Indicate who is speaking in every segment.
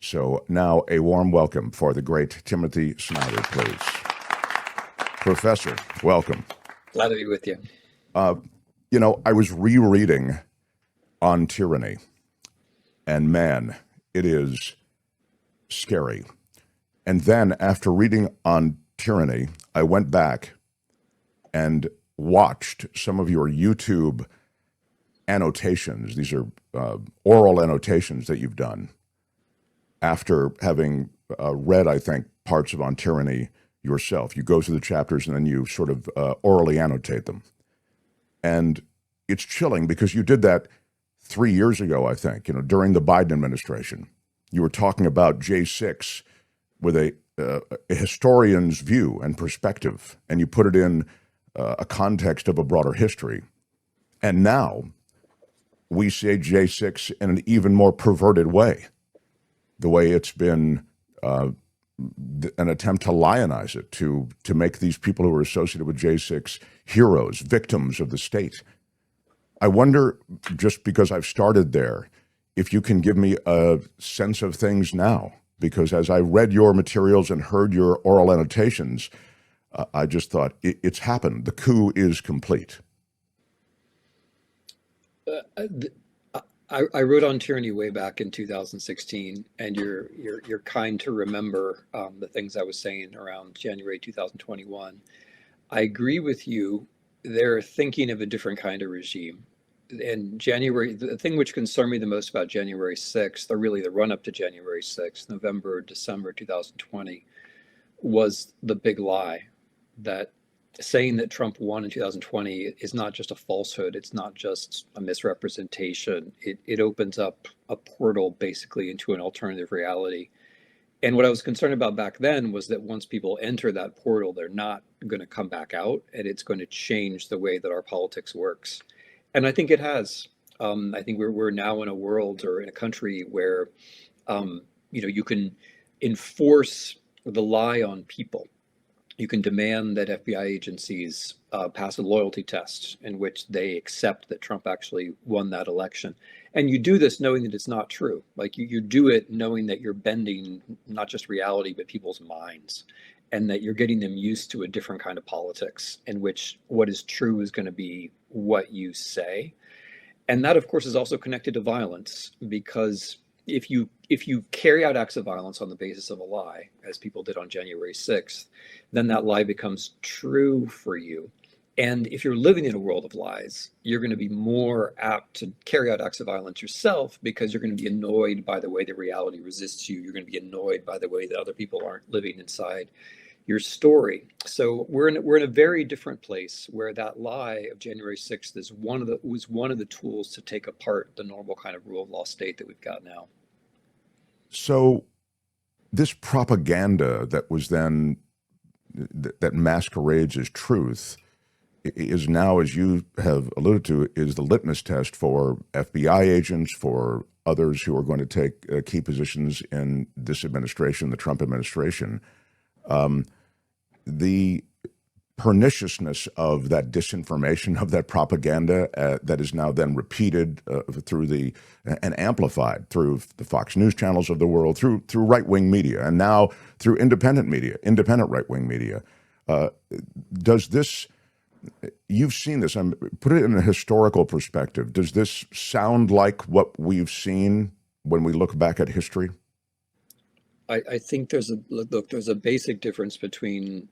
Speaker 1: So now a warm welcome for the great Timothy Snyder, please. Professor, welcome.
Speaker 2: Glad to be with you.
Speaker 1: I was rereading On Tyranny, and man, it is scary. And then after reading On Tyranny, I went back and watched some of your YouTube annotations. These are oral annotations that you've done after having read, I think, parts of On Tyranny yourself. You go through the chapters and then you sort of orally annotate them. And it's chilling because you did that 3 years ago, I think, during the Biden administration. You were talking about J6 with a historian's view and perspective, and you put it in a context of a broader history. And now we see J6 in an even more perverted way, the way it's been an attempt to lionize it, to make these people who are associated with J6 heroes, victims of the state. I wonder, just because I've started there, if you can give me a sense of things now, because as I read your materials and heard your oral annotations, I just thought, it's happened. The coup is complete.
Speaker 2: I wrote On Tyranny way back in 2016, and you're kind to remember the things I was saying around January 2021. I agree with you. They're thinking of a different kind of regime. And January, the thing which concerned me the most about January 6th, or really the run up to January 6th, November, December 2020, was the big lie that saying that Trump won in 2020 is not just a falsehood. It's not just a misrepresentation. It opens up a portal basically into an alternative reality. And what I was concerned about back then was that once people enter that portal, they're not going to come back out, and it's going to change the way that our politics works. And I think it has. I think we're now in a world or in a country where, you can enforce the lie on people. You can demand that FBI agencies pass a loyalty test in which they accept that Trump actually won that election. And you do this knowing that it's not true. Like you do it knowing that you're bending not just reality, but people's minds, and that you're getting them used to a different kind of politics in which what is true is going to be what you say. And that, of course, is also connected to violence, because if you carry out acts of violence on the basis of a lie, as people did on January 6th, then that lie becomes true for you. And if you're living in a world of lies, you're going to be more apt to carry out acts of violence yourself, because you're going to be annoyed by the way the reality resists you. You're going to be annoyed by the way that other people aren't living inside your story. So we're in a very different place, where that lie of January 6th was one of the tools to take apart the normal kind of rule of law state that we've got now.
Speaker 1: So this propaganda that was then, that masquerades as truth, is now, as you have alluded to, is the litmus test for FBI agents, for others who are going to take key positions in this administration, the Trump administration. The perniciousness of that disinformation, of that propaganda that is now then repeated through and amplified through the Fox News channels of the world, through right-wing media, and now through independent media, independent right-wing media. Does this, you've seen this, put it in a historical perspective, does this sound like what we've seen when we look back at history?
Speaker 2: I think there's a basic difference between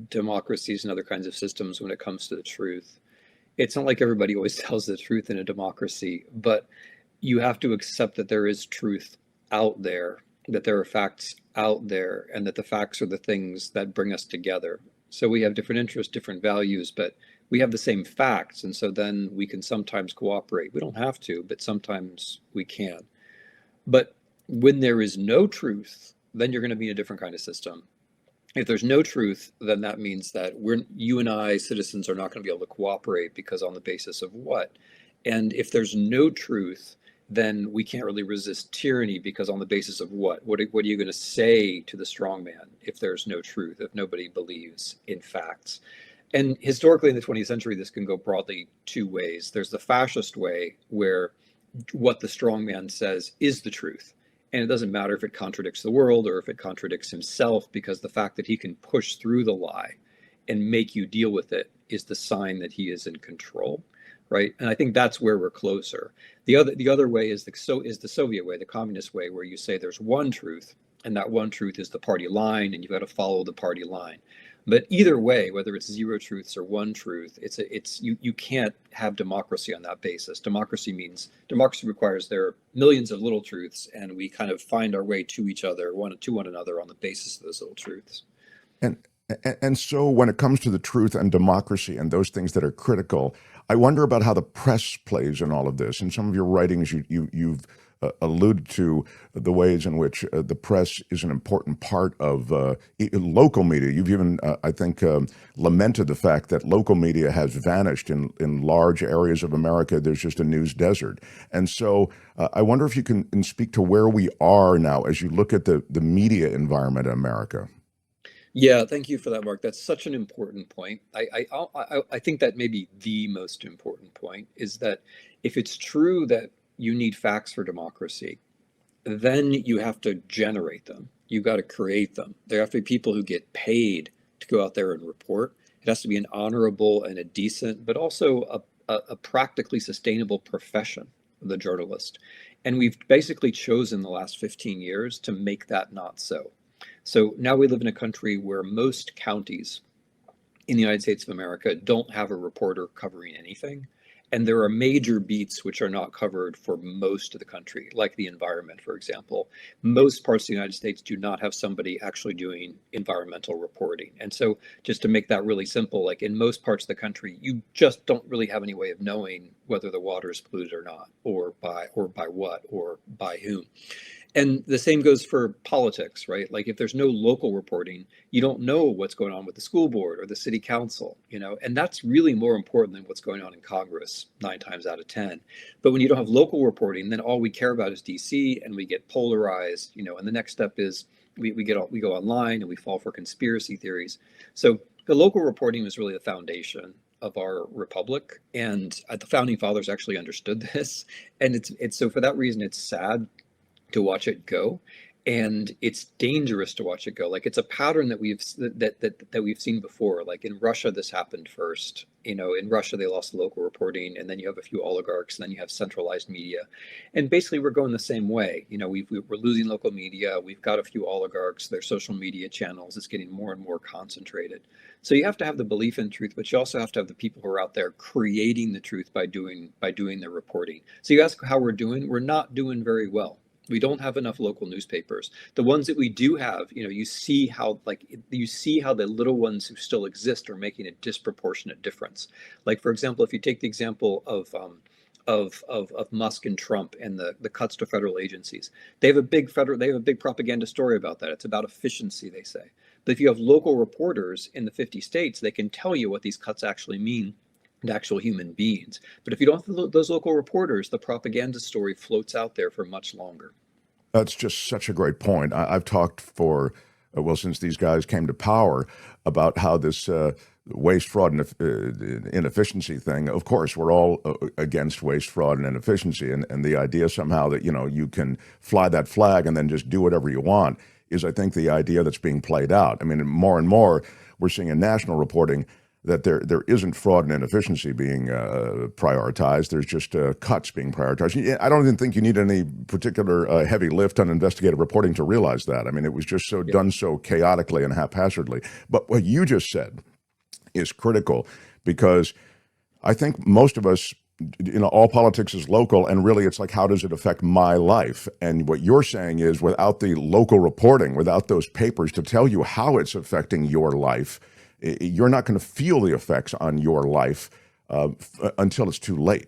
Speaker 2: democracies and other kinds of systems when it comes to the truth. It's not like everybody always tells the truth in a democracy, but you have to accept that there is truth out there, that there are facts out there, and that the facts are the things that bring us together. So we have different interests, different values, but we have the same facts. And so then we can sometimes cooperate. We don't have to, but sometimes we can. But when there is no truth, then you're going to be in a different kind of system. If there's no truth, then that means that you and I, citizens, are not going to be able to cooperate, because on the basis of what? And if there's no truth, then we can't really resist tyranny, because on the basis of what? What are you going to say to the strong man if there's no truth, if nobody believes in facts? And historically in the 20th century, this can go broadly two ways. There's the fascist way, where what the strong man says is the truth. And it doesn't matter if it contradicts the world or if it contradicts himself, because the fact that he can push through the lie and make you deal with it is the sign that he is in control, right? And I think that's where we're closer. The other way is the Soviet way, the communist way, where you say there's one truth, and that one truth is the party line, and you've got to follow the party line. But either way, whether it's zero truths or one truth, you can't have democracy on that basis. Democracy requires there are millions of little truths, and we kind of find our way to each other, one another, on the basis of those little truths.
Speaker 1: And and so when it comes to the truth and democracy and those things that are critical, I wonder about how the press plays in all of this. In some of your writings, you've alluded to the ways in which the press is an important part of local media. You've even, I think, lamented the fact that local media has vanished in large areas of America. There's just a news desert. And so I wonder if you can speak to where we are now as you look at the media environment in America.
Speaker 2: Yeah, thank you for that, Mark. That's such an important point. I think that maybe the most important point is that if it's true that you need facts for democracy, then you have to generate them. You've got to create them. There have to be people who get paid to go out there and report. It has to be an honorable and a decent, but also a practically sustainable profession, the journalist. And we've basically chosen the last 15 years to make that not so. So now we live in a country where most counties in the United States of America don't have a reporter covering anything. And there are major beats which are not covered for most of the country, like the environment, for example. Most parts of the United States do not have somebody actually doing environmental reporting. And so just to make that really simple, like in most parts of the country, you just don't really have any way of knowing whether the water is polluted or not, or by what, or by whom. And the same goes for politics, right? Like if there's no local reporting, you don't know what's going on with the school board or the city council, and that's really more important than what's going on in Congress 9 times out of 10. But when you don't have local reporting, then all we care about is DC, and we get polarized, and the next step is we go online and we fall for conspiracy theories. So the local reporting is really the foundation of our republic, and the founding fathers actually understood this. And it's so for that reason, it's sad to watch it go, and it's dangerous to watch it go. Like it's a pattern that we've seen before. Like in Russia, this happened first. In Russia, they lost local reporting, and then you have a few oligarchs, and then you have centralized media, and basically we're going the same way. We're losing local media. We've got a few oligarchs. Their social media channels. It's getting more and more concentrated. So you have to have the belief in truth, but you also have to have the people who are out there creating the truth by doing the reporting. So you ask how we're doing. We're not doing very well. We don't have enough local newspapers. The ones that we do have, you see how the little ones who still exist are making a disproportionate difference. Like for example, if you take the example of Musk and Trump and the cuts to federal agencies, they have a big propaganda story about that. It's about efficiency, they say. But if you have local reporters in the 50 states, they can tell you what these cuts actually mean to actual human beings. But if you don't have those local reporters, the propaganda story floats out there for much longer.
Speaker 1: That's just such a great point. I've talked since these guys came to power, about how this waste, fraud, and inefficiency thing. Of course, we're all against waste, fraud, and inefficiency, and the idea somehow that you can fly that flag and then just do whatever you want is, I think, the idea that's being played out. I mean, more and more we're seeing in national reporting that there isn't fraud and inefficiency being prioritized. There's just cuts being prioritized. I don't even think you need any particular heavy lift on investigative reporting to realize that. I mean, it was just done so chaotically and haphazardly. But what you just said is critical, because I think most of us, all politics is local, and really it's like, how does it affect my life? And what you're saying is, without the local reporting, without those papers to tell you how it's affecting your life, you're not going to feel the effects on your life until it's too late.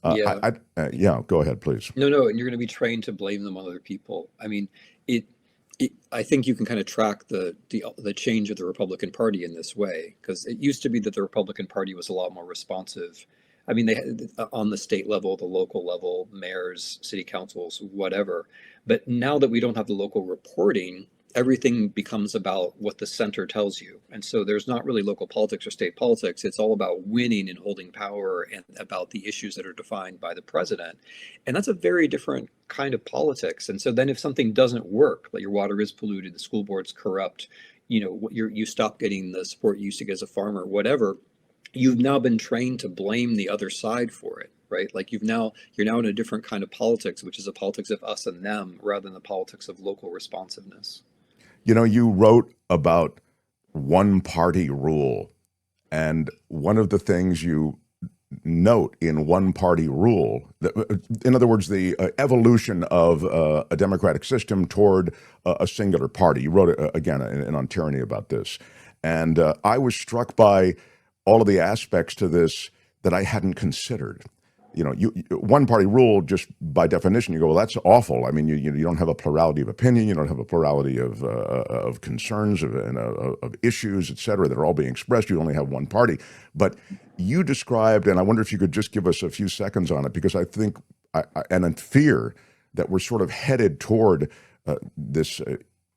Speaker 2: Yeah.
Speaker 1: Yeah, go ahead, please.
Speaker 2: No, and you're going to be trained to blame them on other people. I mean, I think you can kind of track the change of the Republican Party in this way, because it used to be that the Republican Party was a lot more responsive. I mean, they had on the state level, the local level, mayors, city councils, whatever. But now that we don't have the local reporting, everything becomes about what the center tells you. And so there's not really local politics or state politics. It's all about winning and holding power and about the issues that are defined by the president. And that's a very different kind of politics. And so then if something doesn't work, like your water is polluted, the school board's corrupt, you stop getting the support you used to get as a farmer, whatever, you've now been trained to blame the other side for it, right? Like you're now in a different kind of politics, which is a politics of us and them rather than the politics of local responsiveness.
Speaker 1: You wrote about one party rule, and one of the things you note in one party rule, in other words, the evolution of a democratic system toward a singular party. You wrote again on Tyranny about this. And I was struck by all of the aspects to this that I hadn't considered. One party rule, just by definition, you go, well, that's awful. I mean, you don't have a plurality of opinion, you don't have a plurality of concerns of issues, et cetera, that are all being expressed. You only have one party. But you described, and I wonder if you could just give us a few seconds on it, because I think, and in fear that we're sort of headed toward this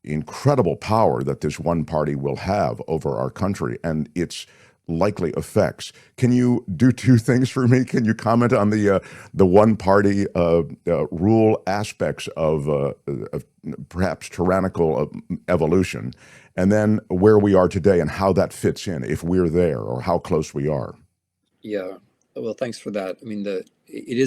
Speaker 1: incredible power that this one party will have over our country and its likely effects. Can you do two things for me? Can you comment on the one party rule aspects of perhaps tyrannical evolution, and then where we are today and how that fits in, if we're there, or how close we are?
Speaker 2: Yeah. Well, thanks for that. I mean, it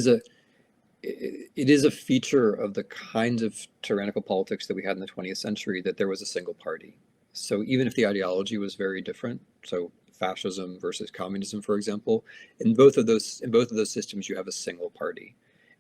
Speaker 2: is a feature of the kinds of tyrannical politics that we had in the 20th century that there was a single party. So even if the ideology was very different, so fascism versus communism, for example, in both of those systems, you have a single party.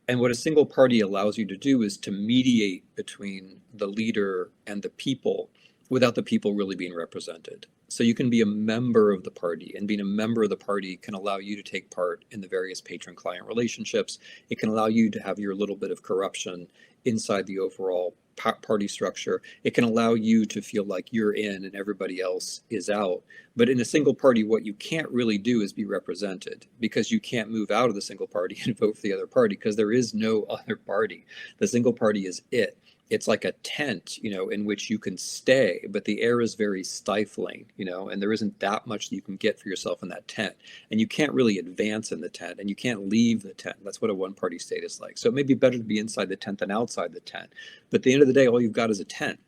Speaker 2: And what a single party allows you to do is to mediate between the leader and the people without the people really being represented. So you can be a member of the party, and being a member of the party can allow you to take part in the various patron-client relationships. It can allow you to have your little bit of corruption inside the overall party structure. It can allow you to feel like you're in and everybody else is out. But in a single party, what you can't really do is be represented, because you can't move out of the single party and vote for the other party, because there is no other party. The single party is it. It's like a tent, in which you can stay, but the air is very stifling, and there isn't that much that you can get for yourself in that tent. And you can't really advance in the tent, and you can't leave the tent. That's what a one party state is like. So it may be better to be inside the tent than outside the tent. But at the end of the day, all you've got is a tent.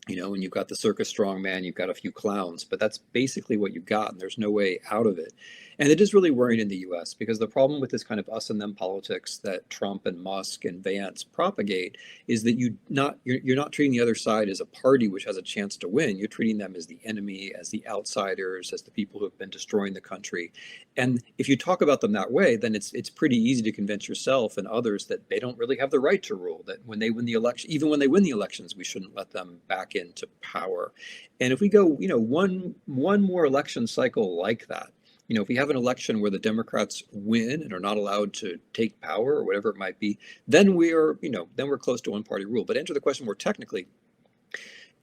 Speaker 2: And you've got the circus strongman, you've got a few clowns, but that's basically what you've got, and there's no way out of it. And it is really worrying in the US, because the problem with this kind of us and them politics that Trump and Musk and Vance propagate is that you're not treating the other side as a party which has a chance to win. You're treating them as the enemy, as the outsiders, as the people who have been destroying the country. And if you talk about them that way, then it's pretty easy to convince yourself and others that they don't really have the right to rule, that when they win the election, even when they win the elections, we shouldn't let them back into power. And if we go, one more election cycle like that, if we have an election where the Democrats win and are not allowed to take power or whatever it might be, then we're close to one party rule. But enter the question more technically,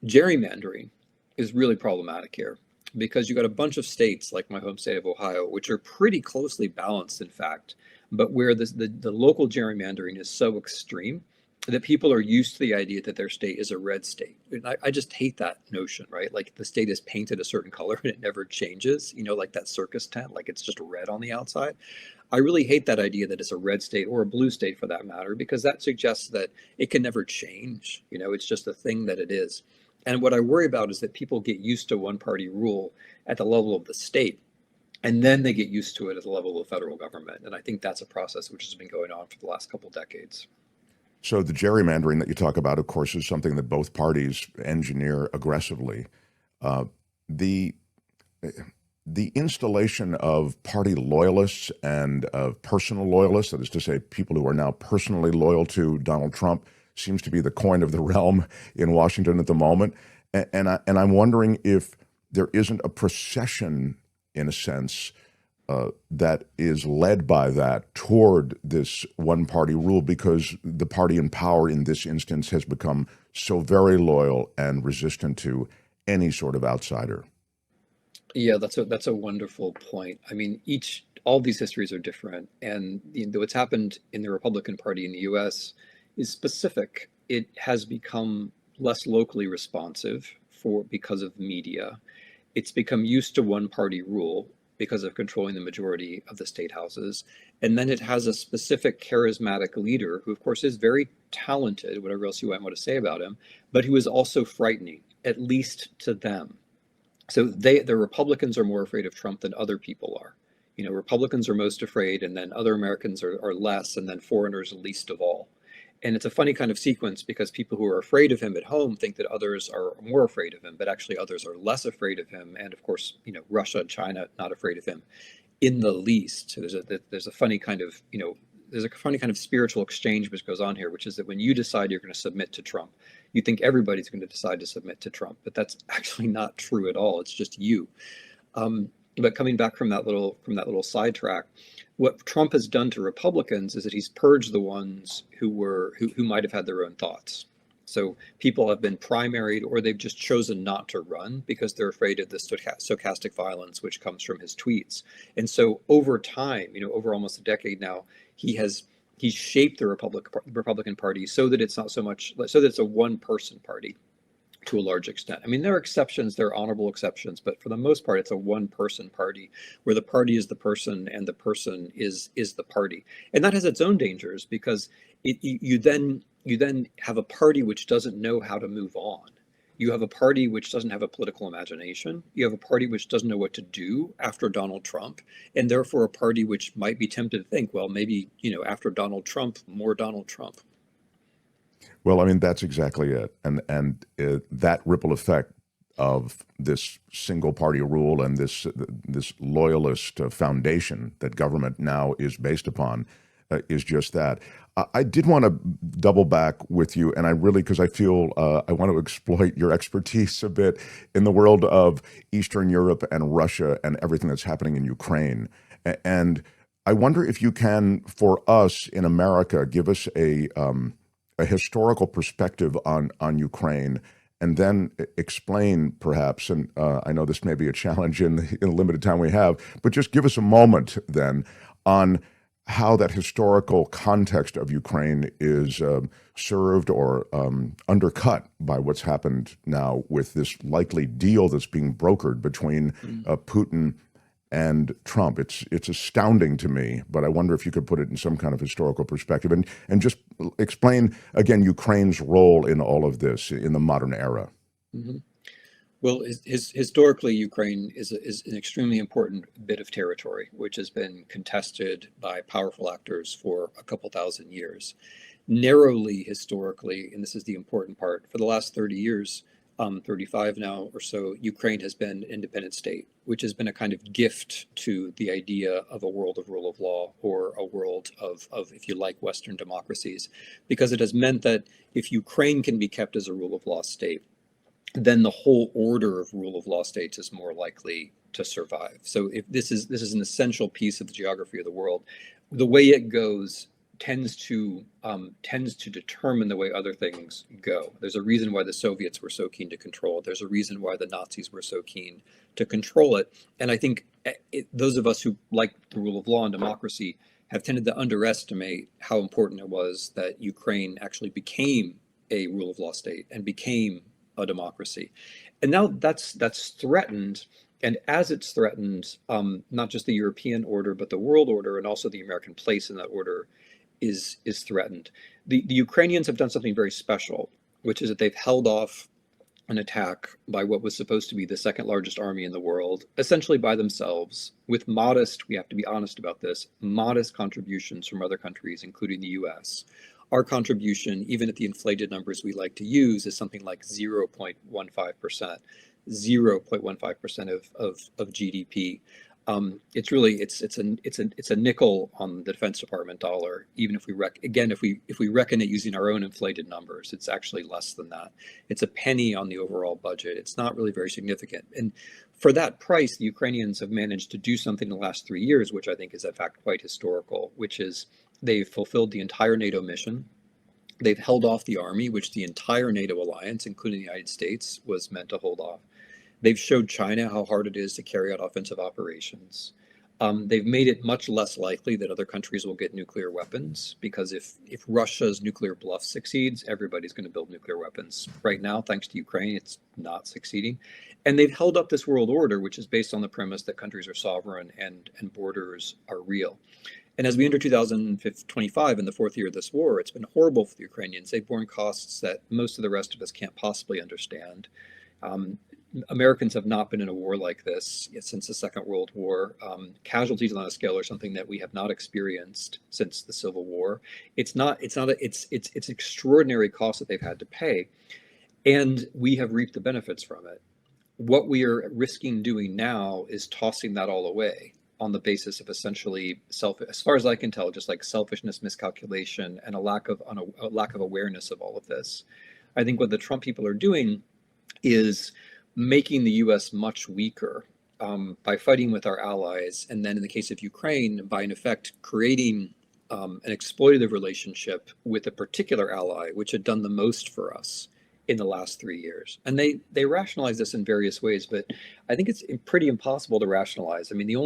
Speaker 2: gerrymandering is really problematic here, because you got a bunch of states like my home state of Ohio, which are pretty closely balanced, in fact, but where the local gerrymandering is so extreme that people are used to the idea that their state is a red state. And I just hate that notion, right? Like the state is painted a certain color and it never changes, like that circus tent, like it's just red on the outside. I really hate that idea that it's a red state, or a blue state for that matter, because that suggests that it can never change. It's just a thing that it is. And what I worry about is that people get used to one party rule at the level of the state, and then they get used to it at the level of the federal government. And I think that's a process which has been going on for the last couple decades.
Speaker 1: So the gerrymandering that you talk about, of course, is something that both parties engineer aggressively. Uh, the the installation of party loyalists and of personal loyalists, that is to say, people who are now personally loyal to Donald Trump, seems to be the coin of the realm in Washington at the moment. And I'm wondering if there isn't a procession, in a sense, that is led by that toward this one party rule, because the party in power in this instance has become so very loyal and resistant to any sort of outsider.
Speaker 2: Yeah, that's a wonderful point. I mean, all these histories are different, and what's happened in the Republican Party in the U.S. is specific. It has become less locally responsive because of media. It's become used to one party rule because of controlling the majority of the state houses. And then it has a specific charismatic leader who, of course, is very talented, whatever else you might want to say about him, but who is also frightening, at least to them. So the Republicans are more afraid of Trump than other people are. You know, Republicans are most afraid, and then other Americans are less, and then foreigners least of all. And it's a funny kind of sequence because people who are afraid of him at home think that others are more afraid of him, but actually others are less afraid of him. And of course, you know, Russia and China not afraid of him in the least. So there's a funny kind of, you know, there's a funny kind of spiritual exchange which goes on here, which is that when you decide you're going to submit to Trump, you think everybody's going to decide to submit to Trump, but that's actually not true at all. It's just you. But coming back from that little sidetrack, what Trump has done to Republicans is that he's purged the ones who might have had their own thoughts. So people have been primaried, or they've just chosen not to run because they're afraid of the stochastic violence which comes from his tweets. And so over time, you know, over almost a decade now, he's shaped the Republican Party so that it's not so much so that it's a one-person party to a large extent. I mean, there are exceptions, there are honorable exceptions, but for the most part, it's a one-person party where the party is the person and the person is the party. And that has its own dangers because you then have a party which doesn't know how to move on. You have a party which doesn't have a political imagination. You have a party which doesn't know what to do after Donald Trump, and therefore a party which might be tempted to think, well, maybe, you know, after Donald Trump, more Donald Trump.
Speaker 1: Well, I mean, that's exactly it. And that ripple effect of this single party rule and this loyalist foundation that government now is based upon is just that. I did want to double back with you, and I really, because I feel I want to exploit your expertise a bit in the world of Eastern Europe and Russia and everything that's happening in Ukraine. And I wonder if you can, for us in America, give us a historical perspective on Ukraine, and then explain perhaps, and I know this may be a challenge in the limited time we have, but just give us a moment then on how that historical context of Ukraine is served or undercut by what's happened now with this likely deal that's being brokered between Putin and Trump. It's astounding to me, but I wonder if you could put it in some kind of historical perspective and just explain again Ukraine's role in all of this in the modern era.
Speaker 2: Mm-hmm. Well, historically, Ukraine is an extremely important bit of territory, which has been contested by powerful actors for a couple thousand years. Narrowly, historically, and this is the important part, for the last 30 years, 35 now or so, Ukraine has been an independent state, which has been a kind of gift to the idea of a world of rule of law or a world of, if you like, Western democracies, because it has meant that if Ukraine can be kept as a rule of law state, then the whole order of rule of law states is more likely to survive. So if this is an essential piece of the geography of the world, the way it goes tends to determine the way other things go. There's a reason why the Soviets were so keen to control it. There's a reason why the Nazis were so keen to control it. And I think those of us who like the rule of law and democracy have tended to underestimate how important it was that Ukraine actually became a rule of law state and became a democracy. And now that's threatened. And as it's threatened, not just the European order, but the world order and also the American place in that order is threatened. The Ukrainians have done something very special, which is that they've held off an attack by what was supposed to be the second largest army in the world, essentially by themselves, with modest, we have to be honest about this, modest contributions from other countries, including the US. Our contribution, even at the inflated numbers we like to use, is something like 0.15%, 0.15% of GDP. It's really it's a nickel on the Defense Department dollar. Even if we if we reckon it using our own inflated numbers, it's actually less than that. It's a penny on the overall budget. It's not really very significant. And for that price, the Ukrainians have managed to do something in the last 3 years, which I think is in fact quite historical, which is they've fulfilled the entire NATO mission. They've held off the army, which the entire NATO alliance, including the United States, was meant to hold off. They've showed China how hard it is to carry out offensive operations. They've made it much less likely that other countries will get nuclear weapons, because if Russia's nuclear bluff succeeds, everybody's going to build nuclear weapons. Right now, thanks to Ukraine, it's not succeeding. And they've held up this world order, which is based on the premise that countries are sovereign and borders are real. And as we enter 2025 in the fourth year of this war, it's been horrible for the Ukrainians. They've borne costs that most of the rest of us can't possibly understand. Um, Americans have not been in a war like this since the Second World War. Casualties on a scale are something that we have not experienced since the Civil War. It's extraordinary cost that they've had to pay, and we have reaped the benefits from it. What we are risking doing now is tossing that all away on the basis of essentially as far as I can tell, just like selfishness, miscalculation, and a lack of awareness of all of this. I think what the Trump people are doing is making the U.S. much weaker by fighting with our allies, and then in the case of Ukraine, by in effect creating an exploitative relationship with a particular ally, which had done the most for us in the last 3 years. And they rationalize this in various ways, but I think it's pretty impossible to rationalize. I mean, the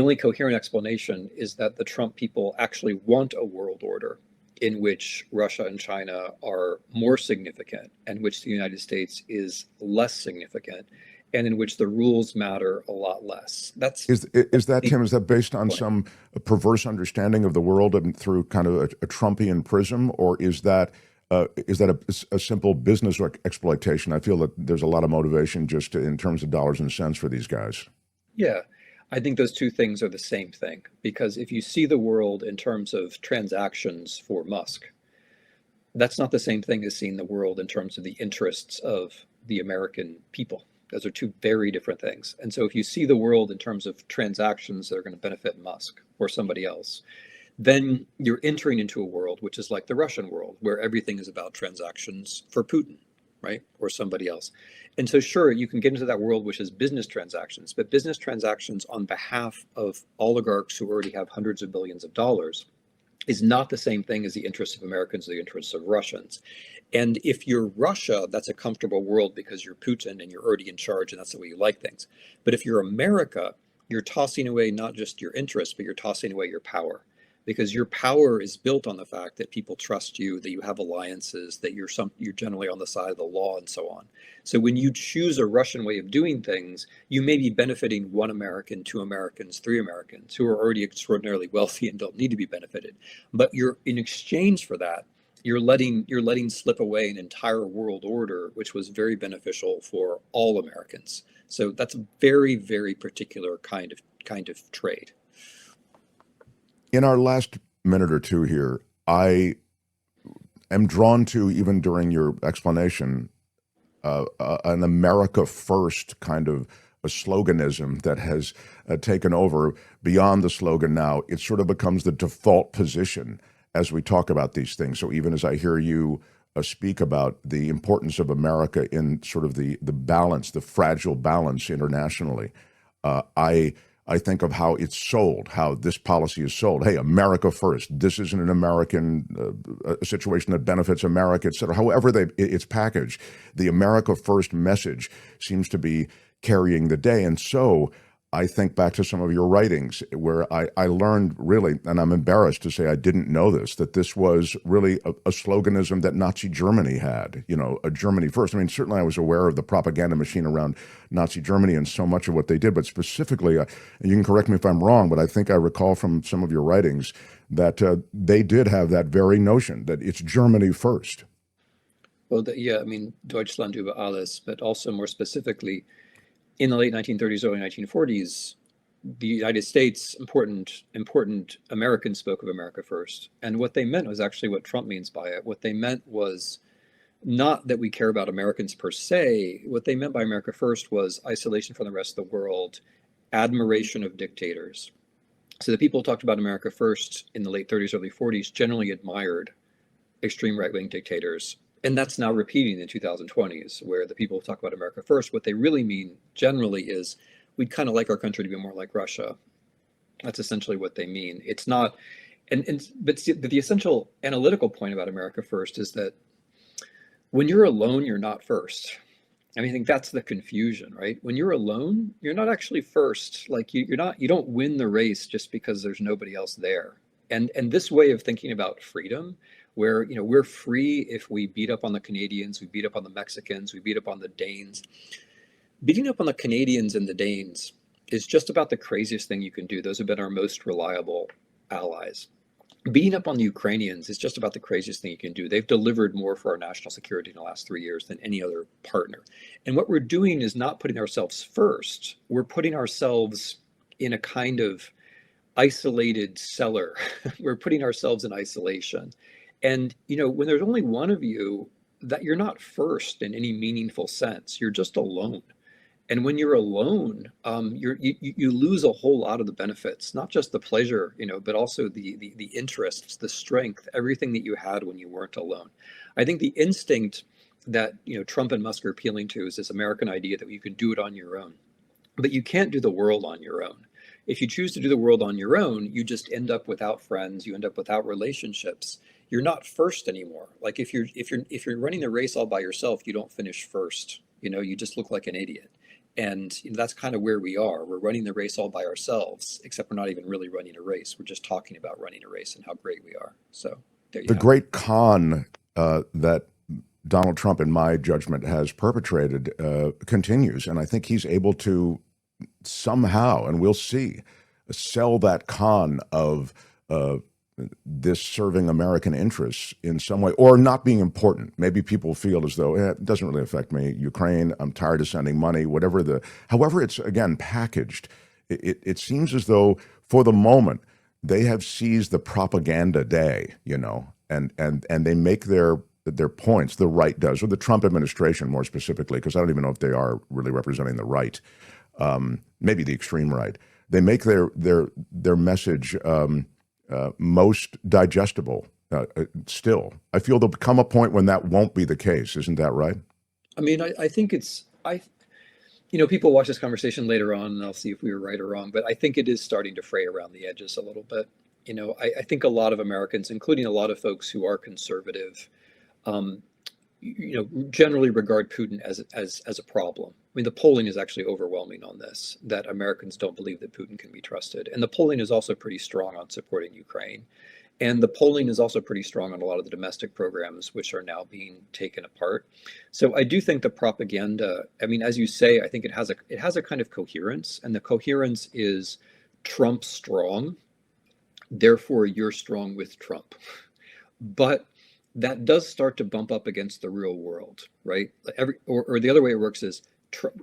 Speaker 2: only coherent explanation is that the Trump people actually want a world order in which Russia and China are more significant, and which the United States is less significant, and in which the rules matter a lot less.
Speaker 1: Is that, Tim? Is that based on some perverse understanding of the world and through kind of a Trumpian prism, or is that a simple business exploitation? I feel that there's a lot of motivation just in terms of dollars and cents for these guys.
Speaker 2: Yeah, I think those two things are the same thing, because if you see the world in terms of transactions for Musk, that's not the same thing as seeing the world in terms of the interests of the American people. Those are two very different things. And so if you see the world in terms of transactions that are going to benefit Musk or somebody else, then you're entering into a world which is like the Russian world, where everything is about transactions for Putin, right? Or somebody else. And so, sure, you can get into that world which is business transactions, but business transactions on behalf of oligarchs who already have hundreds of billions of dollars is not the same thing as the interests of Americans or the interests of Russians. And if you're Russia, that's a comfortable world because you're Putin and you're already in charge and that's the way you like things. But if you're America, you're tossing away not just your interests, but you're tossing away your power, because your power is built on the fact that people trust you, that you have alliances, that you're generally on the side of the law, and so on. So when you choose a Russian way of doing things, you may be benefiting one American, two Americans, three Americans who are already extraordinarily wealthy and don't need to be benefited. But you're in exchange for that, you're letting slip away an entire world order, which was very beneficial for all Americans. So that's a very, very particular kind of trade.
Speaker 1: In our last minute or two here, I am drawn to, even during your explanation, an America First kind of a sloganism that has taken over. Beyond the slogan now, it sort of becomes the default position as we talk about these things. So even as I hear you speak about the importance of America in sort of the balance, the fragile balance internationally, I think of how it's sold, how this policy is sold. Hey, America first. This isn't an American situation that benefits America, et cetera. However it's packaged, the America first message seems to be carrying the day. And so I think back to some of your writings where I learned really, and I'm embarrassed to say I didn't know this, that this was really a sloganism that Nazi Germany had, a Germany first. I mean, certainly I was aware of the propaganda machine around Nazi Germany and so much of what they did, but specifically, and you can correct me if I'm wrong, but I think I recall from some of your writings that they did have that very notion that it's Germany first.
Speaker 2: Well, yeah, I mean, Deutschland über alles, but also more specifically, in the late 1930s, early 1940s, the United States, important Americans spoke of America first. And what they meant was actually what Trump means by it. What they meant was not that we care about Americans per se. What they meant by America first was isolation from the rest of the world, admiration of dictators. So the people who talked about America first in the late 30s, early 40s generally admired extreme right-wing dictators. And that's now repeating in the 2020s, where the people who talk about America first, what they really mean generally is we'd kind of like our country to be more like Russia. That's essentially what they mean. It's not, but the essential analytical point about America first is that when you're alone, you're not first, I mean, I think that's the confusion, right? When you're alone, you're not actually first. Like you don't win the race just because there's nobody else there. And this way of thinking about freedom, where we're free if we beat up on the Canadians, we beat up on the Mexicans, we beat up on the Danes. Beating up on the Canadians and the Danes is just about the craziest thing you can do. Those have been our most reliable allies. Beating up on the Ukrainians is just about the craziest thing you can do. They've delivered more for our national security in the last 3 years than any other partner. And what we're doing is not putting ourselves first. We're putting ourselves in a kind of isolated cellar. We're putting ourselves in isolation. And, when there's only one of you, that you're not first in any meaningful sense. You're just alone. And when you're alone, you lose a whole lot of the benefits, not just the pleasure, but also the interests, the strength, everything that you had when you weren't alone. I think the instinct that Trump and Musk are appealing to is this American idea that you can do it on your own, but you can't do the world on your own. If you choose to do the world on your own, you just end up without friends. You end up without relationships. You're not first anymore. Like if you're running the race all by yourself, you don't finish first. You just look like an idiot. And that's kind of where we are. We're running the race all by ourselves, except we're not even really running a race. We're just talking about running a race and how great we are. So there you
Speaker 1: The
Speaker 2: have it.
Speaker 1: great con that Donald Trump, in my judgment, has perpetrated continues. And I think he's able to somehow, and we'll see, sell that con of this serving American interests in some way, or not being important. Maybe people feel as though it doesn't really affect me. Ukraine, I'm tired of sending money, however it's, again, packaged. It seems as though for the moment they have seized the propaganda day, and they make their points, the right does, or the Trump administration more specifically, because I don't even know if they are really representing the right, maybe the extreme right. They make their message most digestible still. I feel there'll come a point when that won't be the case. Isn't that right?
Speaker 2: I mean, I think people watch this conversation later on and I'll see if we were right or wrong, but I think it is starting to fray around the edges a little bit. I think a lot of Americans, including a lot of folks who are conservative, generally regard Putin as a problem. I mean, the polling is actually overwhelming on this, that Americans don't believe that Putin can be trusted. And the polling is also pretty strong on supporting Ukraine. And the polling is also pretty strong on a lot of the domestic programs, which are now being taken apart. So I do think the propaganda, I mean, as you say, I think it has a kind of coherence, and the coherence is Trump strong, therefore you're strong with Trump. But that does start to bump up against the real world, right? Or the other way it works is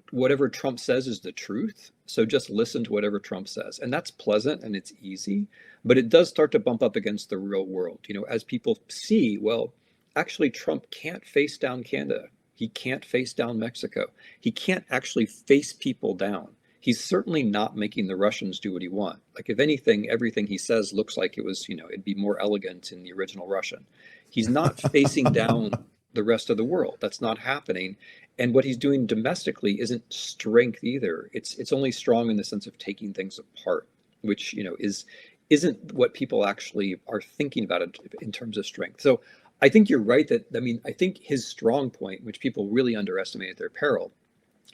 Speaker 2: whatever Trump says is the truth. So just listen to whatever Trump says. And that's pleasant and it's easy, but it does start to bump up against the real world. As people see, well, actually Trump can't face down Canada. He can't face down Mexico. He can't actually face people down. He's certainly not making the Russians do what he wants. Like, if anything, everything he says looks like it was, it'd be more elegant in the original Russian. He's not facing down the rest of the world. That's not happening. And what he's doing domestically isn't strength either. It's only strong in the sense of taking things apart, which, isn't what people actually are thinking about it in terms of strength. So I think you're right I think his strong point, which people really underestimate at their peril,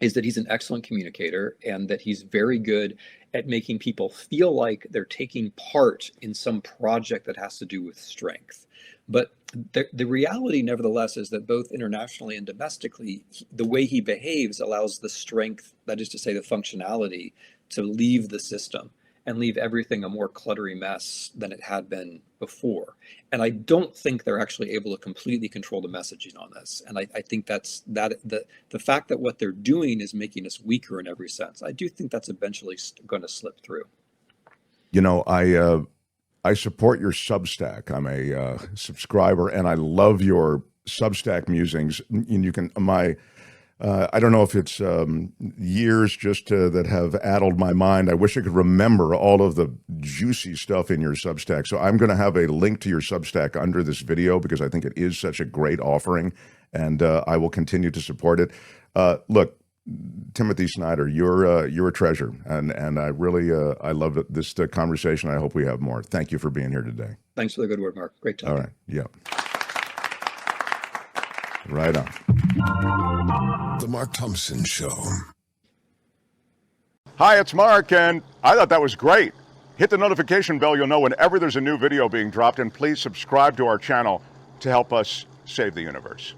Speaker 2: is that he's an excellent communicator and that he's very good at making people feel like they're taking part in some project that has to do with strength. But the reality, nevertheless, is that both internationally and domestically, the way he behaves allows the strength, that is to say, the functionality, to leave the system and leave everything a more cluttery mess than it had been before. And I don't think they're actually able to completely control the messaging on this. And I think the fact that what they're doing is making us weaker in every sense, I do think that's eventually going to slip through.
Speaker 1: I support your Substack. I'm a subscriber, and I love your Substack musings. And you can I don't know if it's years just that have addled my mind. I wish I could remember all of the juicy stuff in your Substack. So I'm going to have a link to your Substack under this video because I think it is such a great offering, and I will continue to support it. Look, Timothy Snyder, you're a treasure, and I really I love this conversation. I hope we have more. Thank you for being here today.
Speaker 2: Thanks for the good word, Mark. Great talking.
Speaker 1: All right. Yeah. Right on.
Speaker 3: The Mark Thompson Show.
Speaker 1: Hi, it's Mark, and I thought that was great. Hit the notification bell, you'll know whenever there's a new video being dropped, and please subscribe to our channel to help us save the universe.